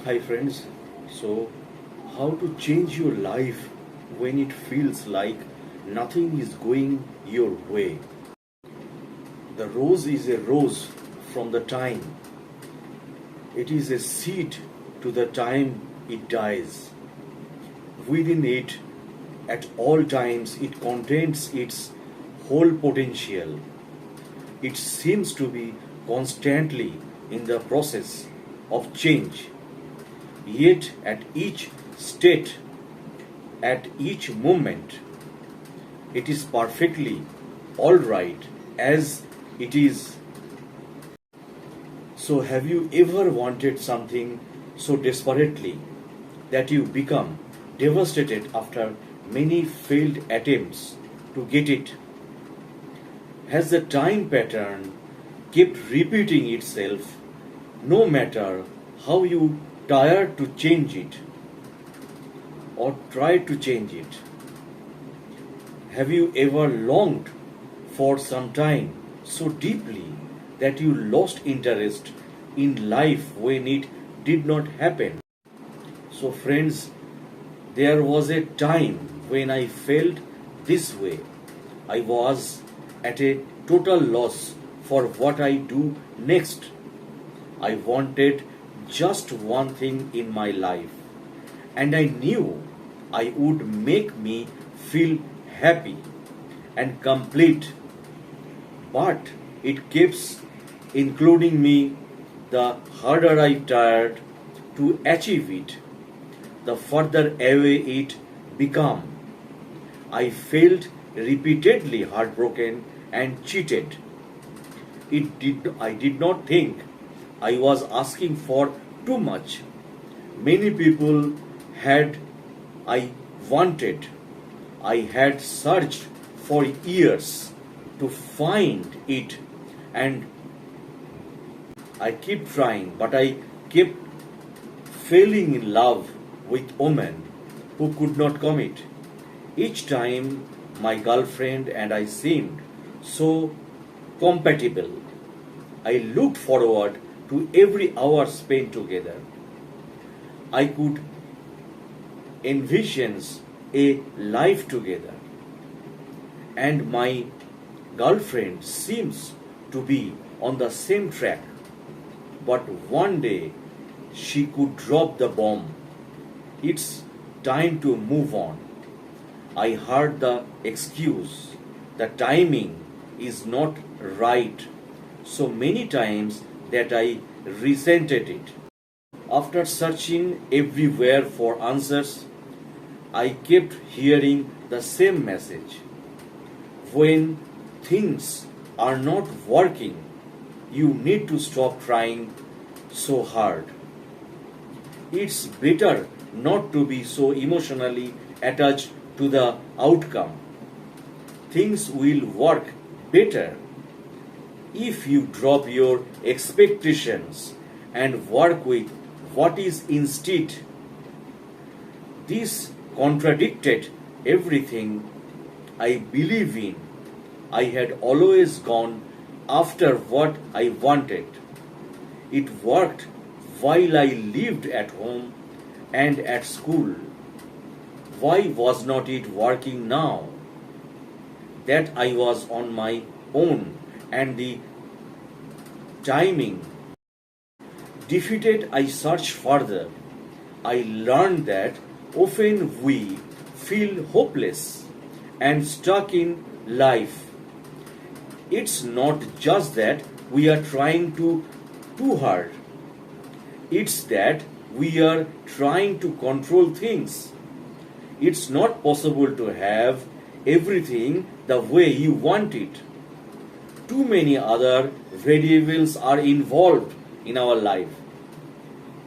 Hi friends, so how to change your life when it feels like nothing is going your way? The rose is a rose from the time it is a seed to the time it dies. Within it, at all times, it contains its whole potential. It seems to be constantly in the process of change. Yet at each state, at each moment, it is perfectly all right as it is. So, have you ever wanted something so desperately that you become devastated after many failed attempts to get it? Has the time pattern kept repeating itself no matter how you try to change it or try to change it? Have you ever longed for some time so deeply that you lost interest in life when it did not happen? So, friends, there was a time when I felt this way. I was at a total loss for what I do next. I wanted just one thing in my life, and I knew I would make me feel happy and complete, but it keeps including me. The harder I tried to achieve it, the further away it became. I felt repeatedly heartbroken and cheated. I did not think I was asking for too much. Many people had I wanted. I had searched for years to find it, and I kept trying, but I kept falling in love with women who could not commit. Each time my girlfriend and I seemed so compatible. I looked forward to every hour spent together. I could envision a life together, and my girlfriend seems to be on the same track. But one day she could drop the bomb. It's time to move on. I heard the excuse, the timing is not right, so many times that I resented it. After searching everywhere for answers, I kept hearing the same message. When things are not working, you need to stop trying so hard. It's better not to be so emotionally attached to the outcome. Things will work better if you drop your expectations and work with what is instead. This contradicted everything I believe in. I had always gone after what I wanted. It worked while I lived at home and at school. Why was not it working now that I was on my own and the timing defeated? I searched further. I learned that often we feel hopeless and stuck in life. It's not just that we are trying too hard. It's that we are trying to control things. It's not possible to have everything the way you want it. Too many other variables are involved in our life.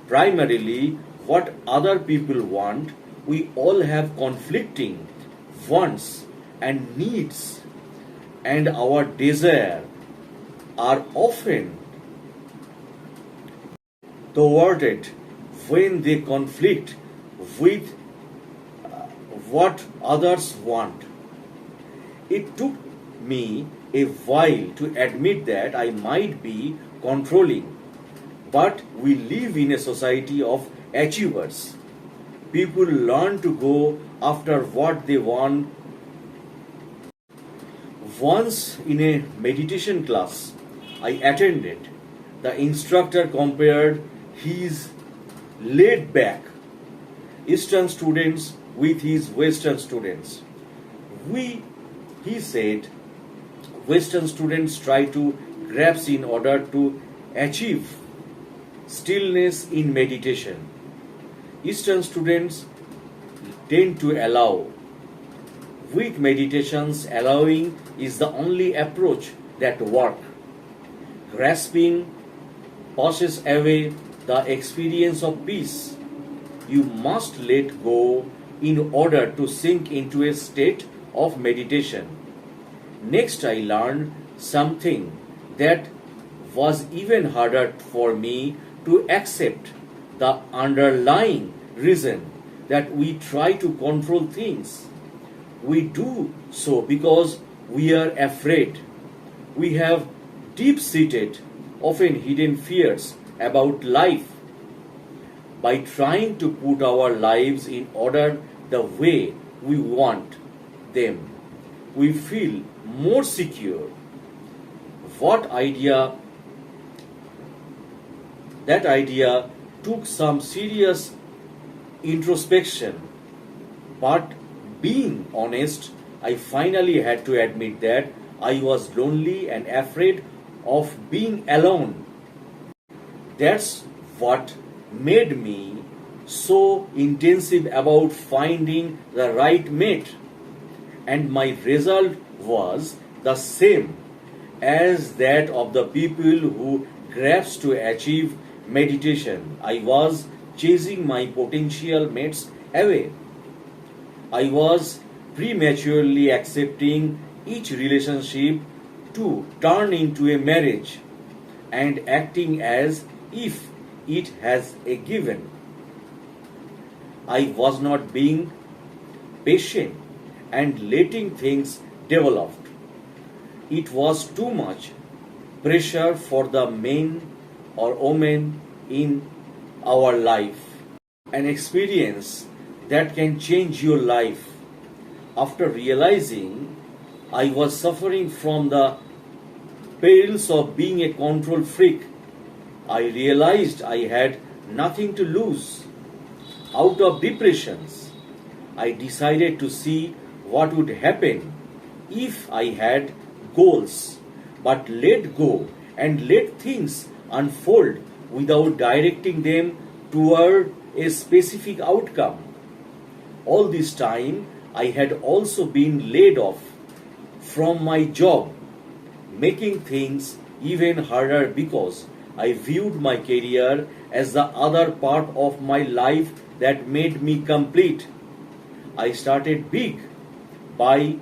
Primarily, what other people want, we all have conflicting wants and needs, and our desire are often thwarted when they conflict with what others want. It took me a while to admit that I might be controlling, But we live in a society of achievers. People learn to go after what they want. Once in a meditation class I attended, the instructor compared his laid back Eastern students with his Western students. He said, Western students try to grasp in order to achieve stillness in meditation. Eastern students tend to allow. With meditations, allowing is the only approach that works. Grasping pushes away the experience of peace. You must let go in order to sink into a state of meditation. Next, I learned something that was even harder for me to accept: the underlying reason that we try to control things. We do so because we are afraid. We have deep seated, often hidden fears about life. By trying to put our lives in order the way we want them, we feel more secure. What idea That idea took some serious introspection, but being honest, I finally had to admit that I was lonely and afraid of being alone. That's what made me so intensive about finding the right mate. And my result was the same as that of the people who grasp to achieve meditation. I was chasing my potential mates away. I was prematurely accepting each relationship to turn into a marriage and acting as if it has a given. I was not being patient and letting things develop. It was too much pressure for the men or women in our life. An experience that can change your life. After realizing I was suffering from the perils of being a control freak, I realized I had nothing to lose. Out of depressions, I decided to see what would happen if I had goals, but let go and let things unfold without directing them toward a specific outcome. All this time, I had also been laid off from my job, making things even harder because I viewed my career as the other part of my life that made me complete. I started big by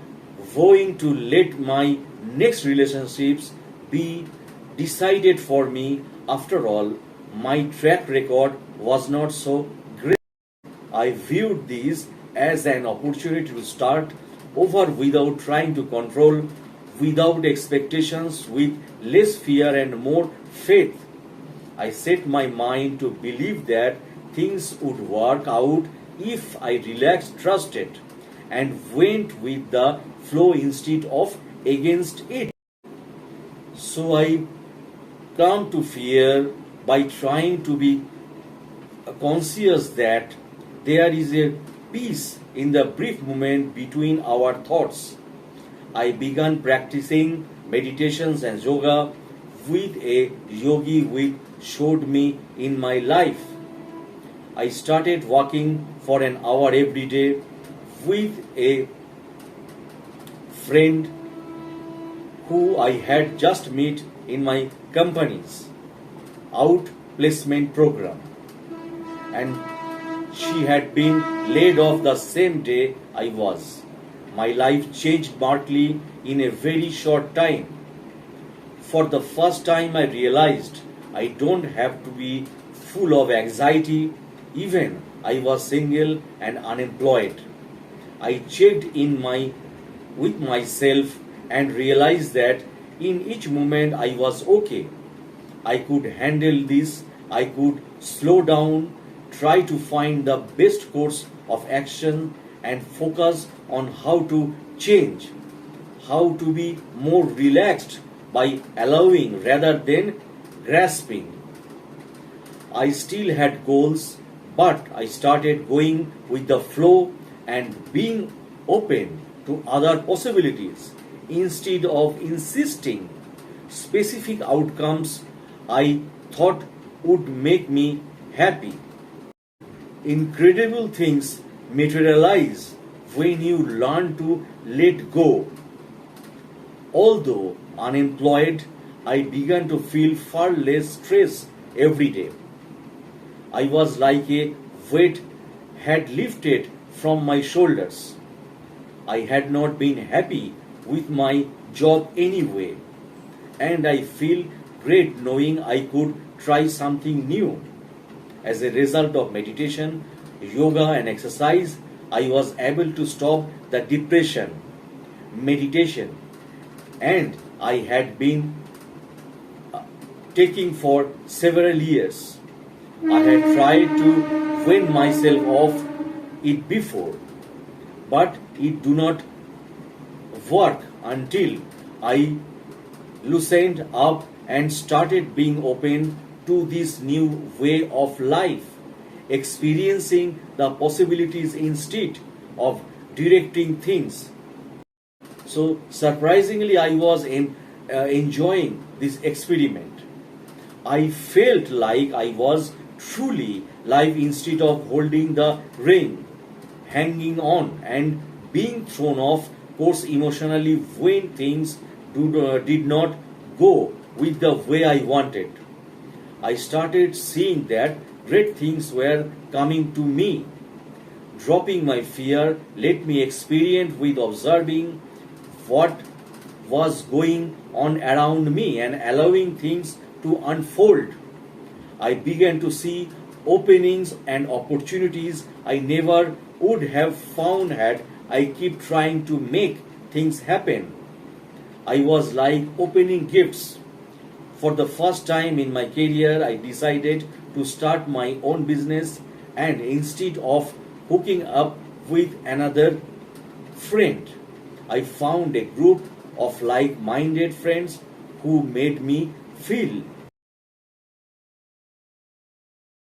vowing to let my next relationships be decided for me. After all, my track record was not so great. I viewed this as an opportunity to start over without trying to control, without expectations, with less fear and more faith. I set my mind to believe that things would work out if I relaxed, trusted, and went with the flow instead of against it. So I calmed to fear by trying to be conscious that there is a peace in the brief moment between our thoughts. I began practicing meditations and yoga with a yogi who showed me in my life. I started walking for an hour every day with a friend who I had just met in my company's outplacement program, and she had been laid off the same day I was. My life changed markedly in a very short time. For the first time, I realized I don't have to be full of anxiety. Even I was single and unemployed. I checked in with myself and realized that in each moment I was okay. I could handle this I could slow down, try to find the best course of action, and focus on how to change, how to be more relaxed by allowing rather than grasping. I still had goals, but I started going with the flow and being open to other possibilities instead of insisting specific outcomes I thought would make me happy. Incredible things materialize when you learn to let go. Although unemployed, I began to feel far less stress every day. I was like a weight had lifted from my shoulders. I had not been happy with my job anyway, and I feel great knowing I could try something new. As a result of meditation, yoga, and exercise, I was able to stop the depression, meditation, and I had been taking for several years. I had tried to wen myself off it before, but it do not work until I loosened up and started being open to this new way of life, experiencing the possibilities instead of directing things. So surprisingly, I was enjoying this experiment. I felt like I was truly live instead of holding the ring, hanging on, and being thrown off course emotionally when things did not go with the way I wanted. I started seeing that great things were coming to me. Dropping my fear let me experience with observing what was going on around me and allowing things to unfold. I began to see openings and opportunities I never would have found had I kept trying to make things happen. I was like opening gifts. For the first time in my career, I decided to start my own business, and instead of hooking up with another friend, I found a group of like minded friends who made me feel